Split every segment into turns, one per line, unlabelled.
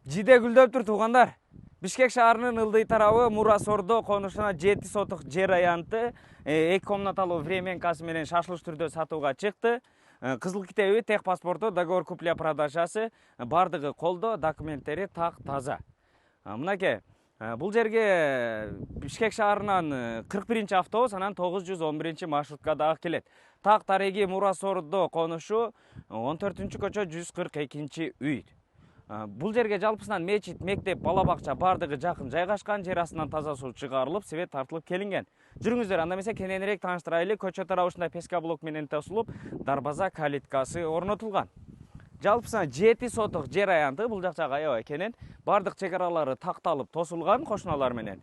Жиде гүлдөптүр туугандар. Бишкек шаарынын ылдый тарабы Мурасордо конушуна 7 сотук жер аянты 2 комнаталуу временкасы менен шашылыш түрдө сатууга чыкты. Кызыл китеби, тех паспорту, договор купля продажасы бардыгы колдо, документтери так таза. Мынакей, бул жерге Бишкек шаарынан 41 автобус, анан 911 маршрутка дагы келет. Так тареги Мурасордо конушу 14-көчө 142 үй. Бул жерге жалпысынан мечит, мектеп, бала бакча бардыгы жакын жайгашкан, жер астынан таза суу чыгарылып, свет тартылып келинген. Жүрүңүздөр, анда эмесе кененирээк тааныштырайлы. Көчө тарабында песка блок менен тосулуп, дарбаза калиткасы орнотулган. Жалпысынан 7 сотук жер аянты, бул жакчага аябай кенен, бардык чек аралары такталып тосулган кошуналар менен.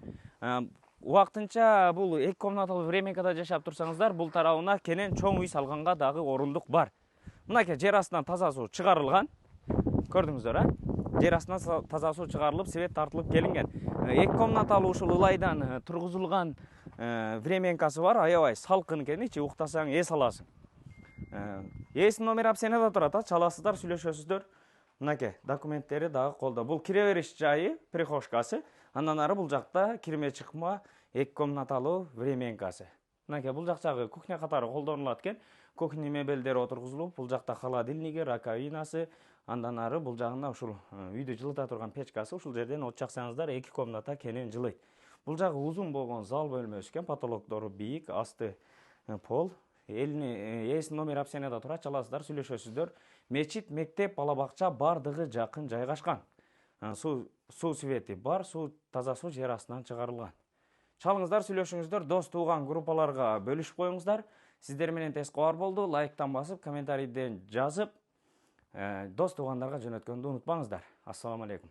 Убактынча бул 2 комнаталуу временкада жашап турсаңыздар, бул тарабына кенен чоң үй салганга дагы орундук бар. Мынакей жер астынан таза суу чыгарылган. Көрдүңүздөр, жер астынан таза суу чыгарылып, свет тартылып келинген. 2 комнаталуу ушул ылайдан тургузулган временкасы бар, аябай салкын экен, ичи уктасаң эс аласың. Эсинин номери опцияда турат, чаласыздар, сүйлөшөсүздөр. Мынакей документтери дагы колдо. Бул кире бериш жайы, прихожкасы. Андан ары бул жакта кирме чыкма 2 комнаталуу временкасы. Мынакей бул жакчагы кухня катары колдонулат экен. Кухня мебелдери отургузулуп, бул жакта холодильниги, раковинасы, андан ары бул жагында ушул үйдү жылыта турган печкасы, ушул жерден от жаксаңыздар 2 комната кенен жылыйт. Бул жагы узун болгон зал бөлмөсү экен, потолоктору бийик, асты пол. Эсинин номери опцияда турат, чаласыздар, сүйлөшөсүздөр. Мечит, мектеп, бала бакча бардыгы жакын жайгашкан. Суу свети бар, таза суу жер астынан чыгарылган. Чалыңыздар, сүйлөшүңүздөр, дос тууган группаларга бөлүшүп коюңуздар. Сиздер менен тез кабар болду. Лайктан басып, комментарийден жазып, дос туугандарга жөнөткөндү унутпаңыздар. Ассаламу алейкум.